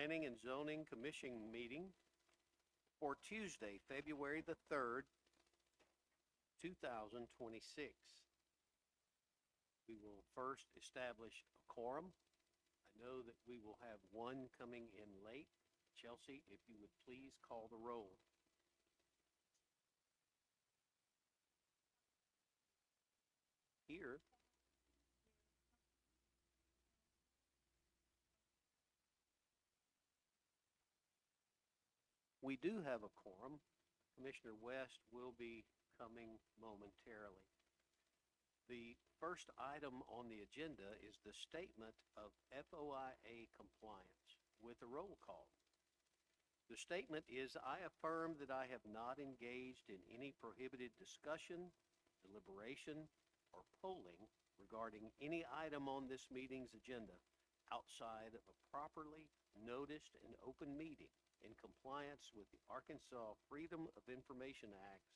Planning and Zoning Commission meeting for Tuesday, February the 3rd, 2026. We will first establish a quorum. I know that we will have one coming in late. Chelsea, if you would please call the roll. Here. We do have a quorum. Commissioner West will be coming momentarily. The first item on the agenda is the statement of FOIA compliance with a roll call. The statement is, I affirm that I have not engaged in any prohibited discussion, deliberation, or polling regarding any item on this meeting's agenda outside of a properly noticed and open meeting in compliance with the Arkansas Freedom of Information Act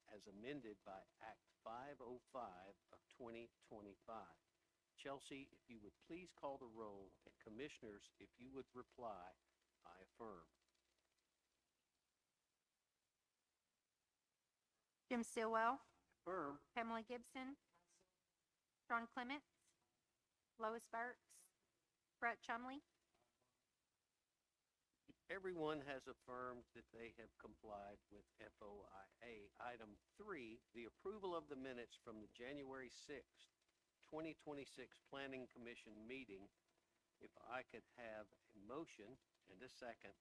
as amended by Act 505 of 2025. Chelsea, if you would please call the roll, and commissioners, if you would reply, I affirm. Jim Stillwell, Affirm. Pamela Gibson, John Clements, Lois Burks, Brett Chumley. Everyone has affirmed that they have complied with FOIA. Item 3, the approval of the minutes from the January 6th, 2026 Planning Commission meeting. If I could have a motion and a second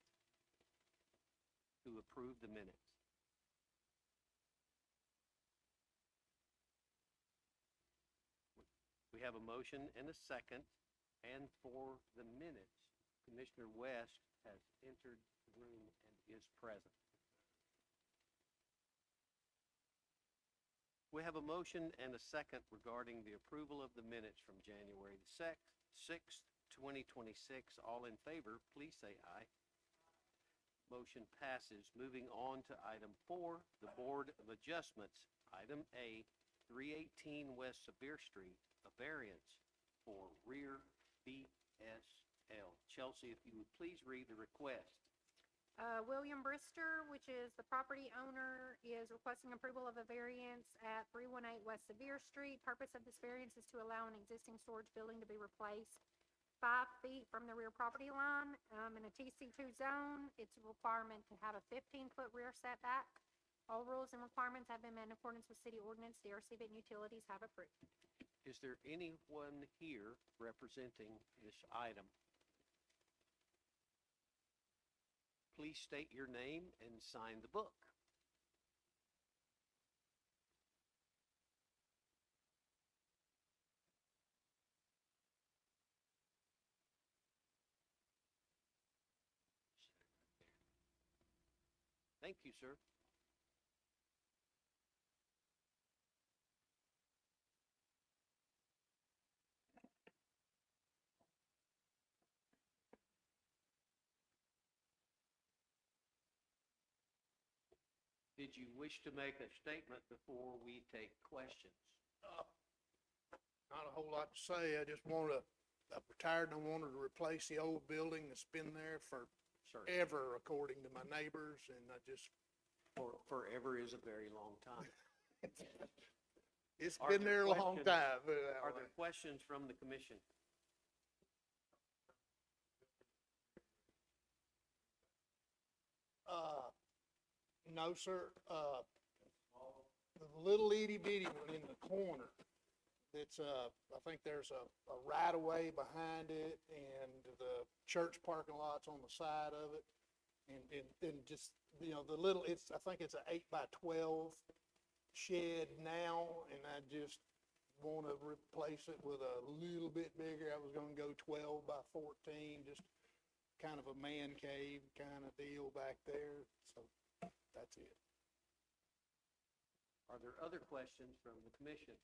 to approve the minutes. We have a motion and a second, and for the minutes, Commissioner West has entered the room and is present. We have a motion and a second regarding the approval of the minutes from January the 6th, 2026. All in favor, please say aye. Motion passes. Moving on to item 4, the Board of Adjustments. Item A, 318 West Sevier Street, a variance for rear BSL. Chelsea, if you would please read the request. William Brister, which is the property owner, is requesting approval of a variance at 318 West Sevier Street. Purpose of this variance is to allow an existing storage building to be replaced 5 feet from the rear property line. In a TC2 zone, it's a requirement to have a 15-foot rear setback. All rules and requirements have been met in accordance with city ordinance. DRC and utilities have approved. Is there anyone here representing this item? Please state your name and sign the book. Thank you, sir. Did you wish to make a statement before we take questions? Not a whole lot to say. I'm retired and I wanted to replace the old building that's been there forever, according to my neighbors, and I just, Forever is a very long time. it's Are been there there a long questions? time. put it that Are way. there questions from the commission? No, sir. The little itty bitty one in the corner, it's, I think there's a right of way behind it and the church parking lot's on the side of it. And just, the little, I think it's an 8x12 shed now, and I just want to replace it with a little bit bigger. I was gonna go 12x14, just kind of a man cave kind of deal back there. So that's it. Are there other questions from the commission?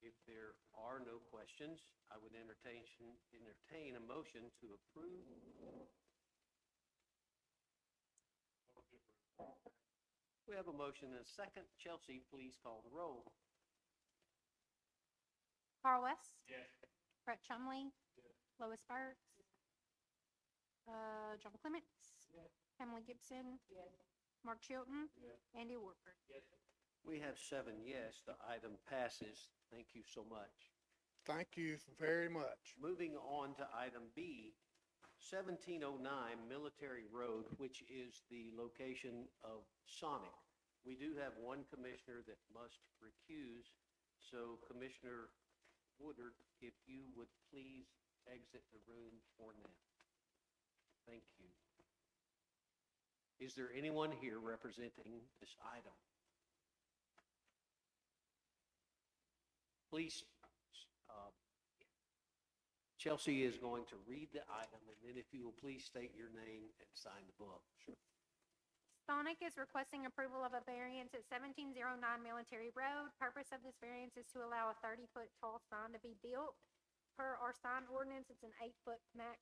If there are no questions, I would entertain a motion to approve. We have a motion and a second. Chelsea, please call the roll. Carl West. Yes. Brett Chumley. Lois Burks. John Clements. Emily Gibson. Mark Chilton. Andy Warford. We have 7 yes, the item passes. Thank you so much. Thank you very much. Moving on to item B, 1709 Military Road, which is the location of Sonic. We do have one commissioner that must recuse, so Commissioner Woodard, if you would please exit the room for now. Thank you. Is there anyone here representing this item? Please, Chelsea is going to read the item, and then if you will please state your name and sign the book. Sure. Sonic is requesting approval of a variance at 1709 Military Road. Purpose of this variance is to allow a 30-foot tall sign to be built. Per our sign ordinance, it's an 8-foot max.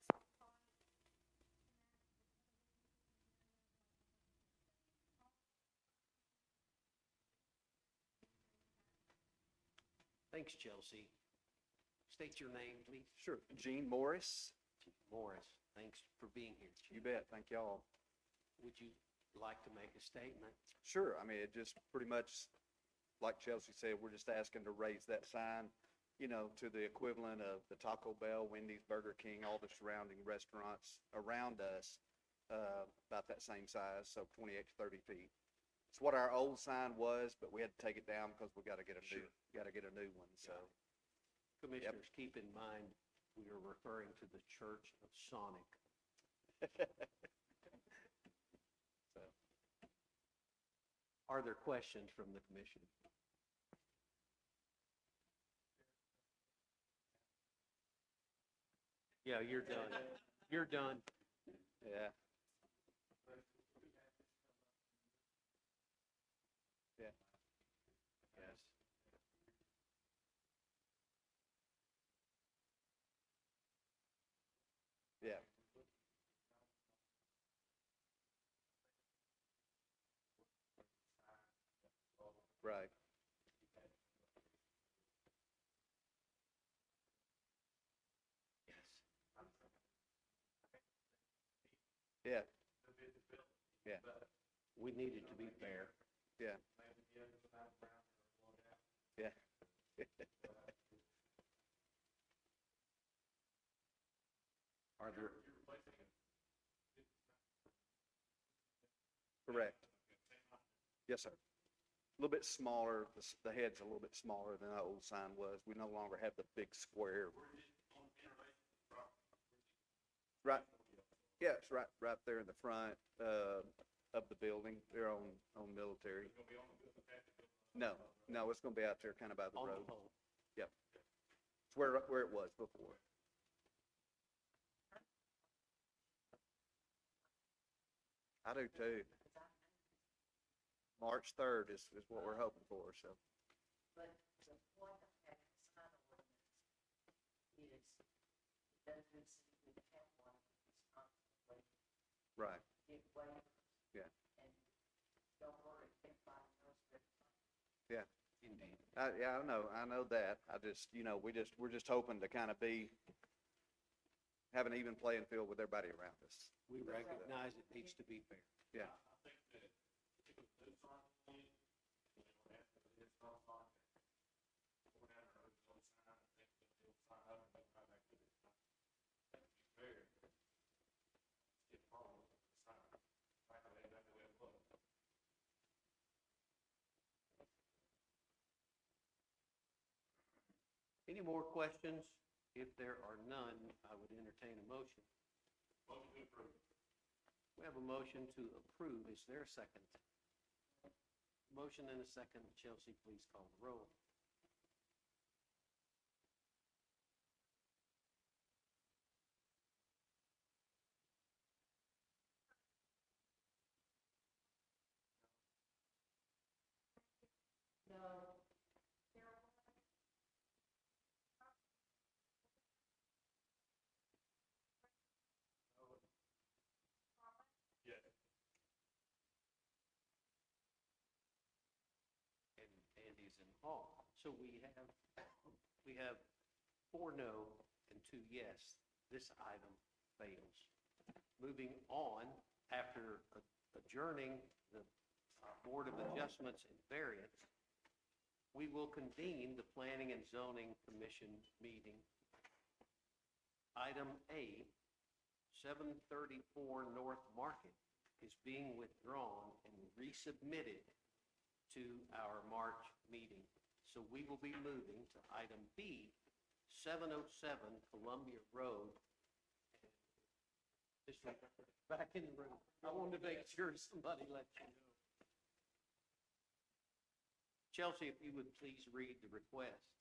Thanks, Chelsea. State your name, please. Sure. Gene Morris. Morris, thanks for being here. You bet. Thank y'all. Would you like to make a statement? Sure. I mean, it just pretty much, like Chelsea said, we're just asking to raise that sign, you know, to the equivalent of the Taco Bell, Wendy's, Burger King, all the surrounding restaurants around us, about that same size, so 28 to 30 feet. It's what our old sign was, but we had to take it down because we got to get a new, one. So, Commissioners, keep in mind, we are referring to the Church of Sonic. so Are there questions from the commission? Yeah, you're done. You're done. yeah. Yeah. Yes. Yeah. Right. Yeah. Yeah. We need it to be fair. Yeah. Yeah. Are there, Correct. Yes, sir. A little bit smaller, the head's a little bit smaller than the old sign was. We no longer have the big square. Right, yeah, it's right there in the front, of the building, there on Military. No, it's gonna be out there kind of by the on the road. pole? Yep. It's where it was before. I do too. March 3rd is what we're hoping for, so. But the point of having a sign ordinance is, doesn't seem to have one constantly Right, get waivers. Yeah. And don't worry, everybody knows that. yeah. Indeed. Yeah, I know that. I just, we're just hoping to kind of have an even playing field with everybody around us. We recognize it needs to be fair. Yeah. Any more questions? If there are none, I would entertain a motion. Motion to approve. We have a motion to approve. Is there a second? Motion and a second. Chelsea, please call the roll. No. And Andy's in Hall. So we have 4 no, and 2 yes, this item fails. Moving on, after adjourning the Board of Adjustments and Variance, we will convene the Planning and Zoning Commission meeting. Item A, 734 North Market is being withdrawn and resubmitted to our March meeting. So we will be moving to item B, 707 Columbia Road. Mr. Back in the room. I wanted to make sure somebody let you know. Chelsea, if you would please read the request.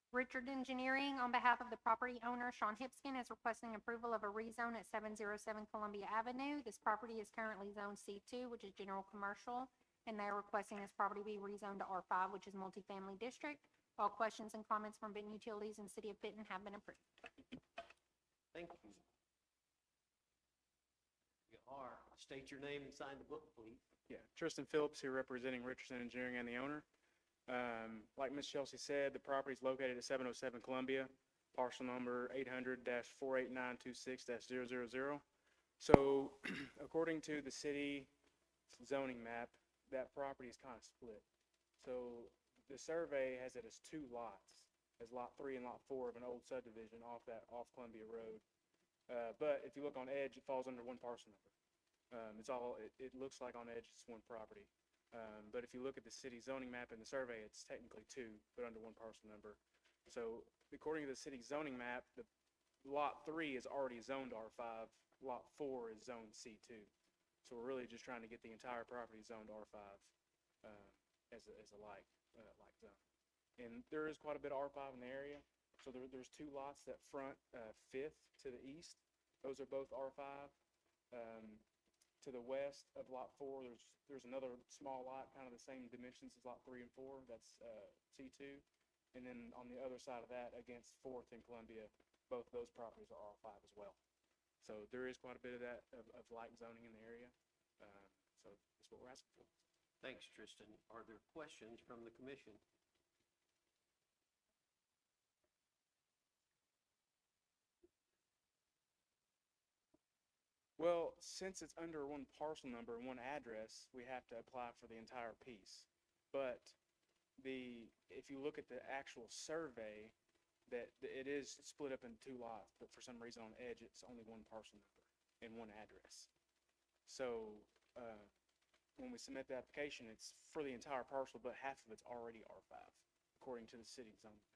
Richard Engineering, on behalf of the property owner, Sean Hipskin, is requesting approval of a rezone at 707 Columbia Avenue. This property is currently zoned C2, which is general commercial, and they're requesting this property be rezoned to R5, which is multifamily district. All questions and comments from Benton Utilities and City of Benton have been approved. Thank you. You are. State your name and sign the book, please. Yeah, Tristan Phillips here representing Richardson Engineering and the owner. Like Ms. Chelsea said, the property is located at 707 Columbia, parcel number 800-48926-000. So according to the city zoning map, that property is kind of split. So the survey has it as 2 lots, as lot 3 and lot 4 of an old subdivision off Columbia Road. But if you look on Edge, it falls under 1 parcel number. It looks like on Edge it's 1 property. But if you look at the city zoning map and the survey, it's technically 2, but under 1 parcel number. So according to the city zoning map, the lot 3 is already zoned R5, lot 4 is zoned C2. So we're really just trying to get the entire property zoned R5 as a like zone. And there is quite a bit of R5 in the area. So there's 2 lots that front 5th to the east. Those are both R5. To the west of lot 4, there's another small lot, kind of the same dimensions as lot 3 and 4. That's C2. And then on the other side of that, against 4th and Columbia, both those properties are R5 as well. So there is quite a bit of that of light zoning in the area. So that's what we're asking for. Thanks, Tristan. Are there questions from the commission? Well, since it's under 1 parcel number and 1 address, we have to apply for the entire piece. But if you look at the actual survey, that it is split up into 2 lots, but for some reason on Edge, it's only 1 parcel number and 1 address. So when we submit the application, it's for the entire parcel, but half of it's already R5, according to the city zoning map.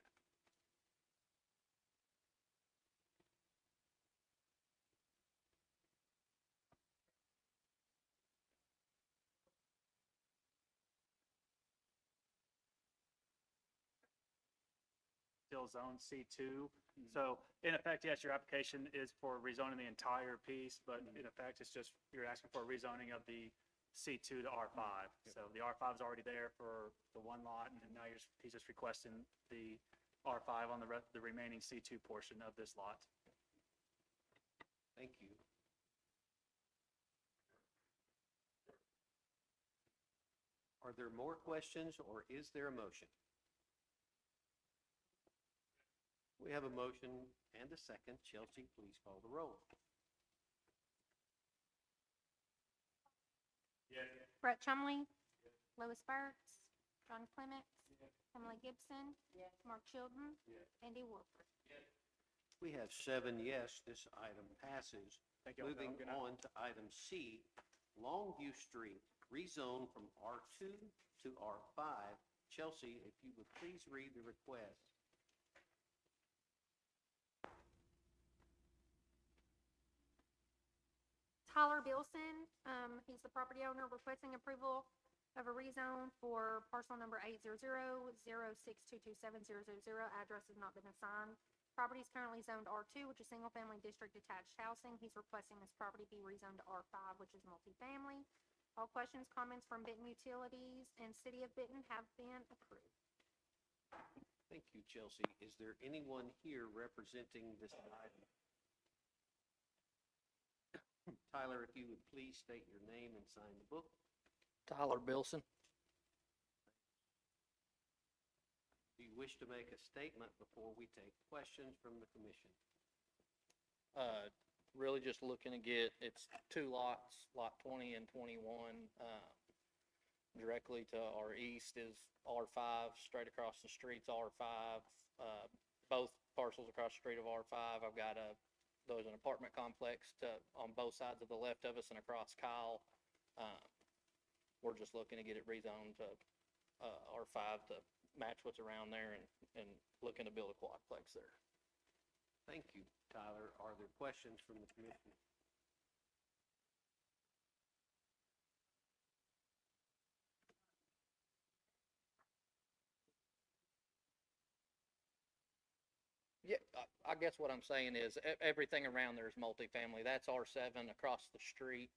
Still zone C2. So in effect, yes, your application is for rezoning the entire piece, but in effect, it's just, you're asking for a rezoning of the C2 to R5. So the R5 is already there for the 1 lot, and now he's just requesting the R5 on the remaining C2 portion of this lot. Thank you. Are there more questions, or is there a motion? We have a motion and a second. Chelsea, please call the roll. Brett Chumley. Lois Burks. John Clements. Emily Gibson. Mark Chilton. Andy Wolford. We have 7 yes, this item passes. Thank you all. Moving Good night. on to item C, Longview Street, rezone from R2 to R5. Chelsea, if you would please read the request. Tyler Bilson, he's the property owner, requesting approval of a rezone for parcel number 800-06227000. Address has not been assigned. Property is currently zoned R2, which is single-family district detached housing. He's requesting this property be rezoned to R5, which is multifamily. All questions, comments from Benton Utilities and City of Benton have been approved. Thank you, Chelsea. Is there anyone here representing this item? Tyler, if you would please state your name and sign the book. Tyler Bilson. Do you wish to make a statement before we take questions from the commission? Really just looking to get, it's two lots, lot 20 and 21. Directly to our east is R5, straight across the street's R5. Both parcels across the street of R5, I've got there's an apartment complex on both sides of the left of us and across Kyle. We're just looking to get it rezoned to R5 to match what's around there and looking to build a quadplex there. Thank you, Tyler. Are there questions from the commission? Yeah, I guess what I'm saying is everything around there is multifamily. That's R7 across the street.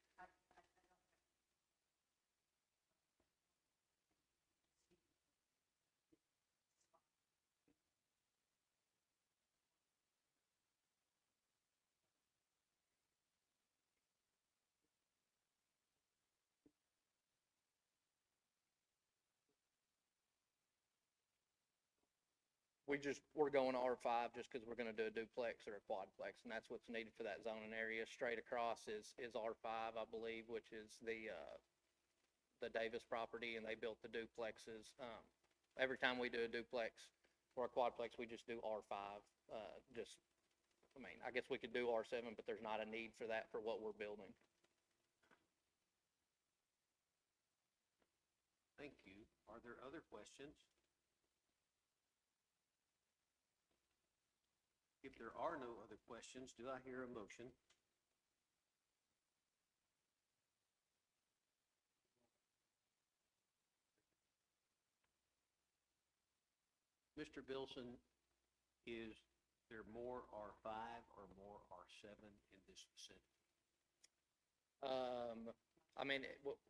We're going to R5 just because we're gonna do a duplex or a quadplex, and that's what's needed for that zoning area. Straight across is R5, I believe, which is the Davis property, and they built the duplexes. Every time we do a duplex or a quadplex, we just do R5. I guess we could do R7, but there's not a need for that for what we're building. Thank you. Are there other questions? If there are no other questions, do I hear a motion? Mr. Bilson, is there more R5 or more R7 in this vicinity?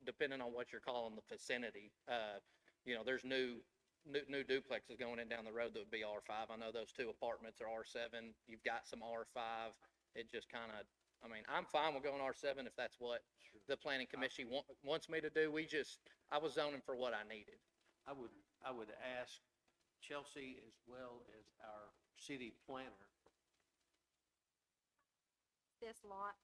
Depending on what you're calling the vicinity, there's new duplexes going in down the road that would be R5. I know those two apartments are R7. You've got some R5. It just kind of, I'm fine with going R7 if that's what the planning commission wants me to do. I was zoning for what I needed. I would ask Chelsea as well as our city planner. This lot,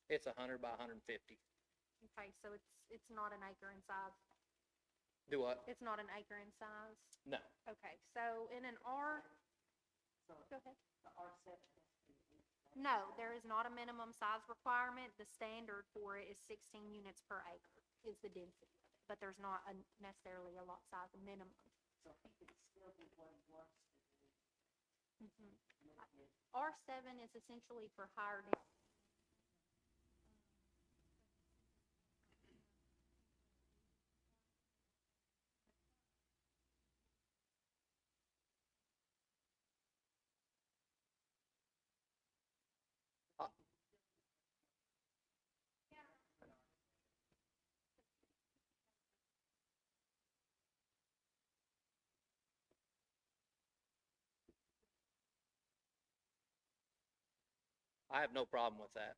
It's 100 by 150. okay, so it's not an acre in size. Do what? It's not an acre in size. No. Okay, so in an R, So go ahead. the R7 has to be. No, there is not a minimum size requirement. The standard for it is 16 units per acre is the density of it. But there's not necessarily a lot size minimum. So he could still do what he wants to do. Mhm. Make it R7 is essentially for higher density. I have no problem with that.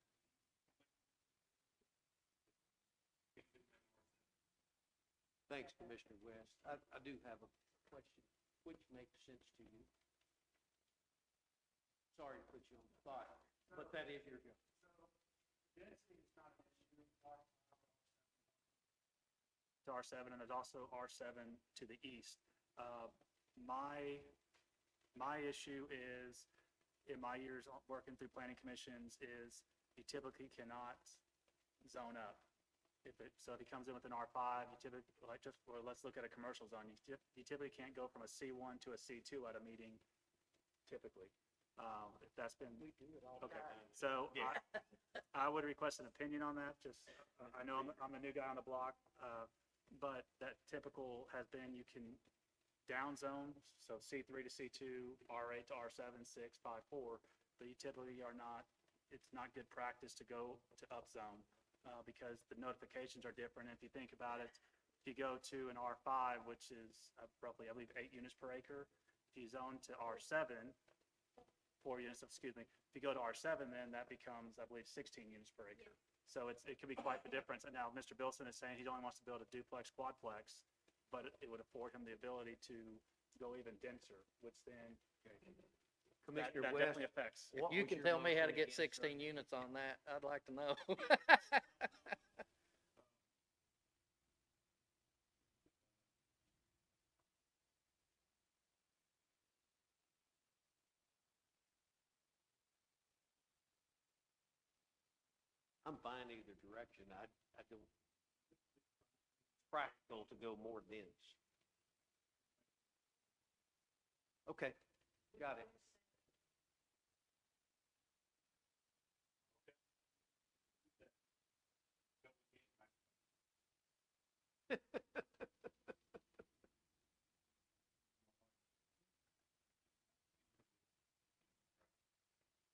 Thanks, Commissioner West. I do have a question. Which makes sense to you? Sorry to put you on the spot, but that is your job. To R7, and there's also R7 to the east. My issue is, in my years working through planning commissions, is you typically cannot zone up. So if he comes in with an R5, you typically, let's look at a commercial zone. You typically can't go from a C1 to a C2 at a meeting, typically. If that's been. We do it all the Okay, time. so I would request an opinion on that, just, I know I'm a new guy on the block, but that typical has been you can downzone, so C3 to C2, R8 to R7, 6, 5, 4, but you typically are not, it's not good practice to go to upzone, because the notifications are different. If you think about it, if you go to an R5, which is roughly, I believe, 8 units per acre, if you zone to R7, 4 units, excuse me. If you go to R7, then that becomes, I believe, 16 units per acre. So it could be quite the difference. And now Mr. Bilson is saying he only wants to build a duplex, quadplex, but it would afford him the ability to go even denser, which then that Commissioner that West, definitely affects. what You was can your tell me how to motion get again, sir? 16 units on that. I'd like to know. I'm fine either direction. I don't, it's practical to go more dense. Okay, got it.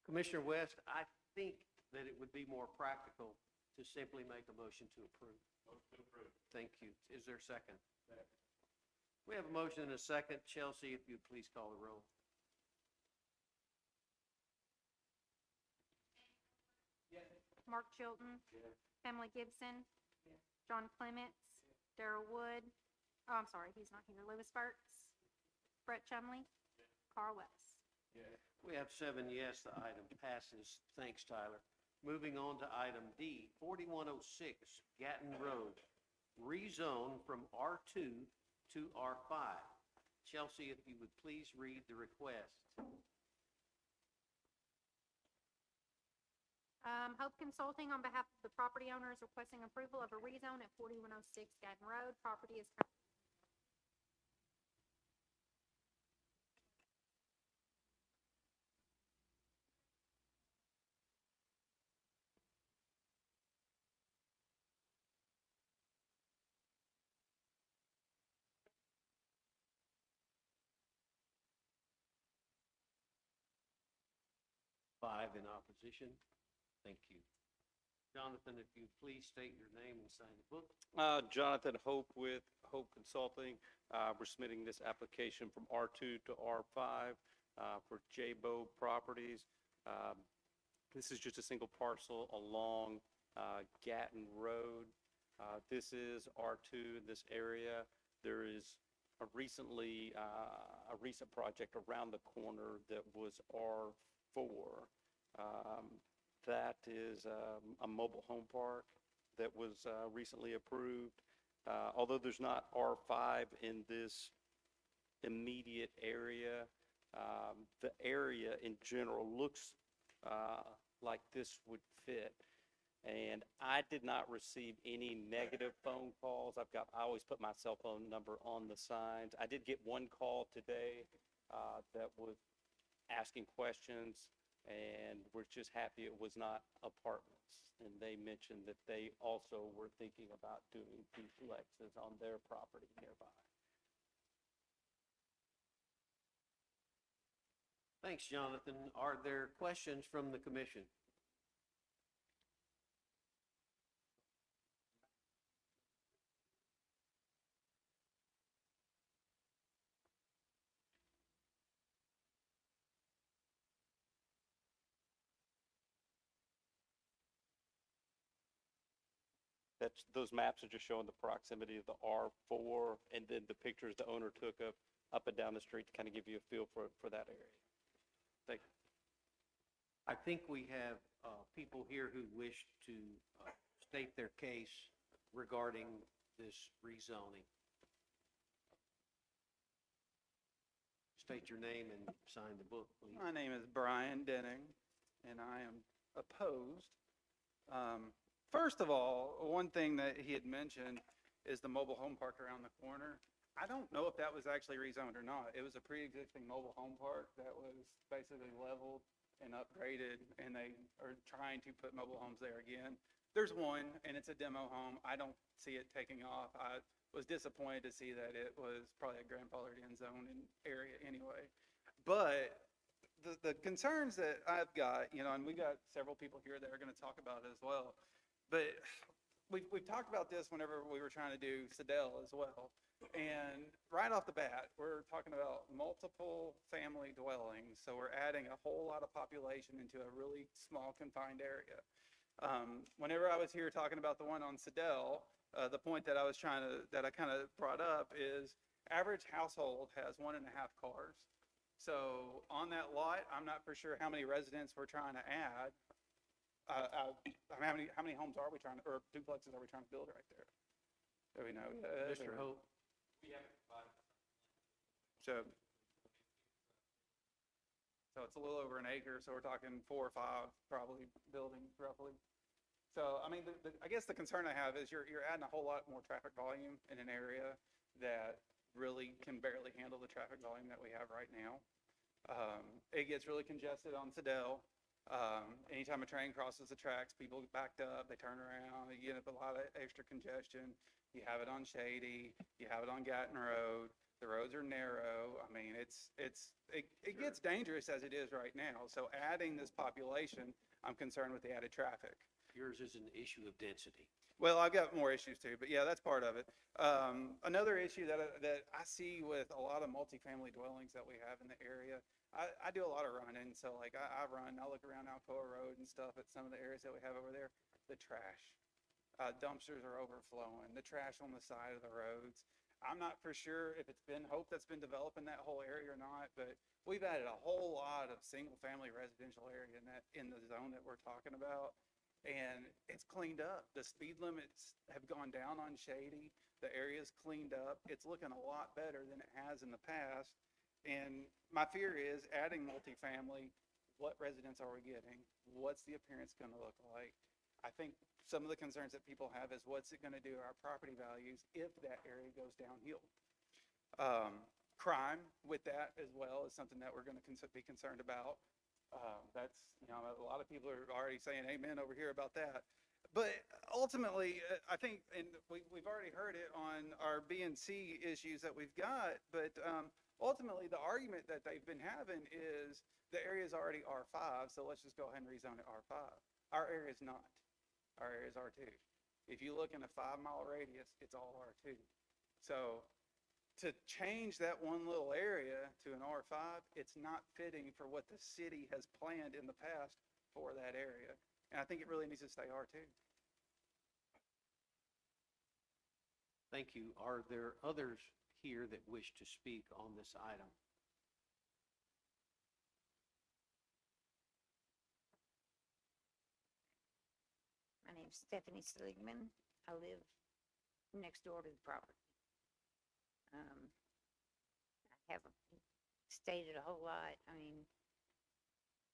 Commissioner West, I think that it would be more practical to simply make a motion to approve. Motion to approve. Thank you. Is there a second? Second. We have a motion and a second. Chelsea, if you'd please call the roll. Mark Chilton. Pamela Gibson. John Clements. Darrell Wood. Oh, I'm sorry, he's not here. Louis Burks. Brett Chumley. Carl West. We have 7 yes, the item passes. Thanks, Tyler. Moving on to item D, 4106 Gatton Road, rezone from R2 to R5. Chelsea, if you would please read the request. Hope Consulting, on behalf of the property owner, is requesting approval of a rezone at 4106 Gatton Road. Property is currently Five in opposition. Thank you. Jonathan, if you please state your name and sign the book. Jonathan Hope with Hope Consulting. We're submitting this application from R2 to R5 for J-Bo Properties. This is just a single parcel along Gatton Road. This is R2 in this area. There is a recent project around the corner that was R4. That is a mobile home park that was recently approved. Although there's not R5 in this immediate area, the area in general looks like this would fit. And I did not receive any negative phone calls. I always put my cell phone number on the signs. I did get one call today that was asking questions, and we're just happy it was not apartments. And they mentioned that they also were thinking about doing duplexes on their property nearby. Thanks, Jonathan. Are there questions from the commission? Those maps are just showing the proximity of the R4 and then the pictures the owner took up and down the street to kind of give you a feel for that area. Thank you. I think we have people here who wish to state their case regarding this rezoning. State your name and sign the book, please. My name is Brian Denning, and I am opposed. First of all, one thing that he had mentioned is the mobile home park around the corner. I don't know if that was actually rezoned or not. It was a pre-existing mobile home park that was basically leveled and upgraded, and they are trying to put mobile homes there again. There's one, and it's a demo home. I don't see it taking off. I was disappointed to see that it was probably a grandfathered in zone area anyway. But the concerns that I've got, and we got several people here that are going to talk about it as well. But we've talked about this whenever we were trying to do Sedell as well. And right off the bat, we're talking about multiple family dwellings. So we're adding a whole lot of population into a really small confined area. Whenever I was here talking about the one on Sedell, the point that I kind of brought up is average household has 1.5 cars. So on that lot, I'm not for sure how many residents we're trying to add. I mean, how many homes are we trying to, or duplexes are we trying to build right there? Do we know? Mr. Hope, So, so it's a little over an acre, so we're talking 4 or 5 probably buildings roughly. So, I mean, I guess the concern I have is you're adding a whole lot more traffic volume in an area that really can barely handle the traffic volume that we have right now. It gets really congested on Sedell. Anytime a train crosses the tracks, people get backed up, they turn around, you get a lot of extra congestion. You have it on Shady, you have it on Gatton Road, the roads are narrow. I mean, it gets dangerous as it is right now. So adding this population, I'm concerned with the added traffic. yours is an issue of density. Well, I've got more issues too, but yeah, that's part of it. Another issue that I see with a lot of multifamily dwellings that we have in the area, I do a lot of running, so like I run, I look around Alcoa Road and stuff at some of the areas that we have over there. The trash, dumpsters are overflowing, the trash on the side of the roads. I'm not for sure if it's been Hope that's been developing that whole area or not, but we've added a whole lot of single-family residential area in the zone that we're talking about. And it's cleaned up. The speed limits have gone down on Shady. The area's cleaned up. It's looking a lot better than it has in the past. And my fear is adding multifamily, what residents are we getting? What's the appearance going to look like? I think some of the concerns that people have is what's it going to do to our property values if that area goes downhill? Crime with that as well is something that we're going to be concerned about. That's, you know, a lot of people are already saying amen over here about that. But ultimately, I think, and we've already heard it on our B and C issues that we've got, but ultimately the argument that they've been having is the area is already R5, so let's just go ahead and rezone it R5. Our area is not. Our area is R2. If you look in a 5-mile radius, it's all R2. So to change that one little area to an R5, it's not fitting for what the city has planned in the past for that area. And I think it really needs to stay R2. Thank you. Are there others here that wish to speak on this item? My name's Stephanie Seligman. I live next door to the property. I haven't stated a whole lot. I mean,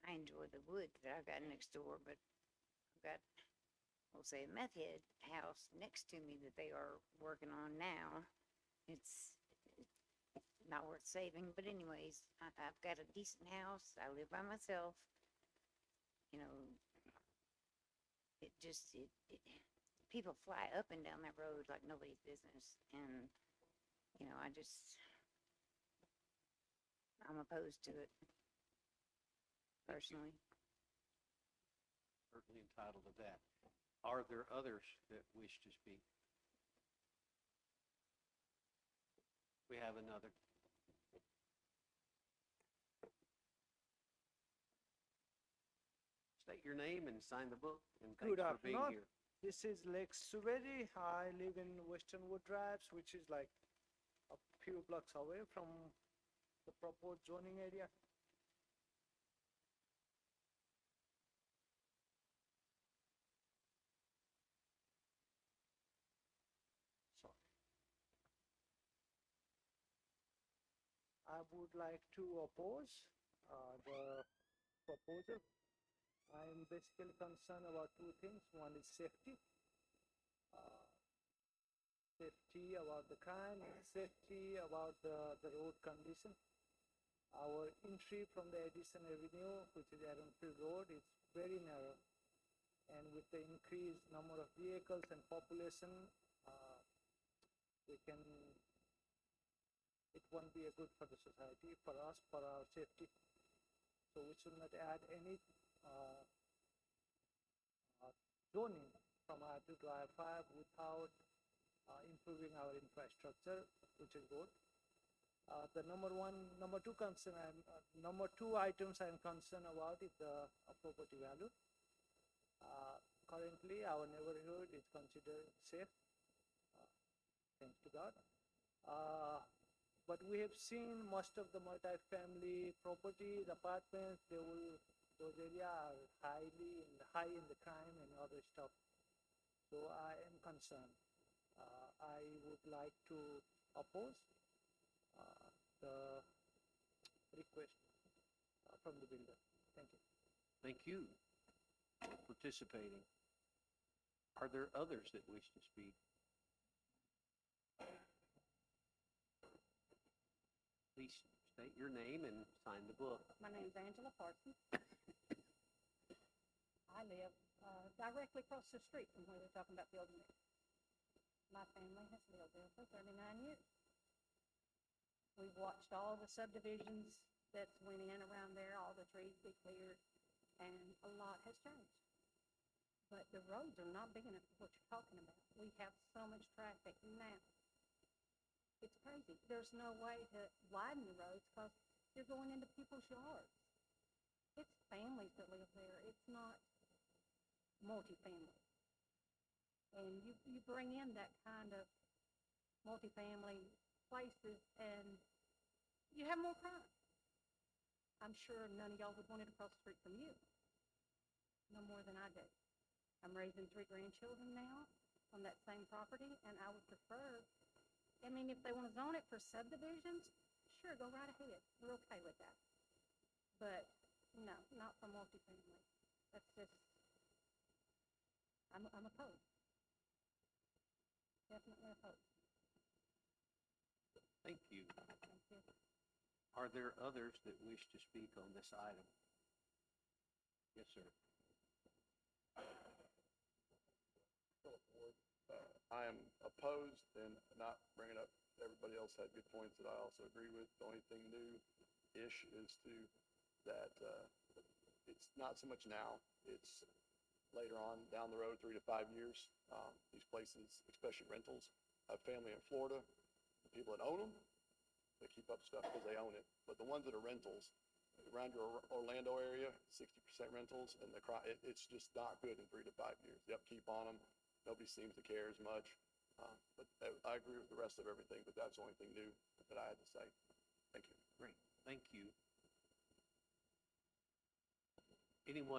I enjoy the woods that I've got next door, but I've got, we'll say, a meth head house next to me that they are working on now. It's not worth saving, but anyways, I've got a decent house. I live by myself. You know, people fly up and down that road like nobody's business. And, you know, I'm opposed to it personally. Certainly entitled to that. Are there others that wish to speak? We have another. State your name and sign the book, and thanks Good for being afternoon. here. This is Lex Suveri. I live in Western Wood Drives, which is like a few blocks away from the proposed zoning area. Sorry. I would like to oppose the proposal. I'm basically concerned about two things. One is safety. Safety about the crime, and safety about the road condition. Our entry from the Edison Avenue, which is Aaronfield Road, is very narrow. And with the increased number of vehicles and population, it won't be a good for the society, for us, for our safety. So we should not add any zoning from R2 to R5 without improving our infrastructure, which is good. The number two items I'm concerned about is the property value. Currently, our neighborhood is considered safe, thanks to God. But we have seen most of the multifamily properties, apartments, those areas are high in the crime and other stuff. So I am concerned. I would like to oppose the request from the builder. Thank you. Thank you for participating. Are there others that wish to speak? Please state your name and sign the book. My name's Angela Parsons. I live directly across the street from where they're talking about building it. My family has lived there for 39 years. We've watched all the subdivisions that went in around there, all the trees be cleared, and a lot has changed. But the roads are not big enough for what you're talking about. We have so much traffic now. It's crazy. There's no way to widen the roads because you're going into people's yards. It's families that live there. It's not multifamily. And you bring in that kind of multifamily places and you have more crime. I'm sure none of y'all would want it across the street from you. No more than I do. I'm raising 3 grandchildren now on that same property, and I would prefer, I mean, if they want to zone it for subdivisions, sure, go right ahead. We're okay with that. But no, not for multifamily. That's just, I'm opposed. Definitely opposed. Thank you. Thank you. Are there others that wish to speak on this item? Yes, sir. I am opposed and not bringing up, everybody else had good points that I also agree with. The only thing new-ish is that it's not so much now, it's later on down the road, 3 to 5 years. These places, especially rentals, have family in Florida, the people that own them, they keep up stuff because they own it. But the ones that are rentals, around your Orlando area, 60% rentals, and it's just not good in 3 to 5 years. The upkeep on them, nobody seems to care as much. But I agree with the rest of everything, but that's the only thing new that I had to say. Thank you. Great. Thank you. Anyone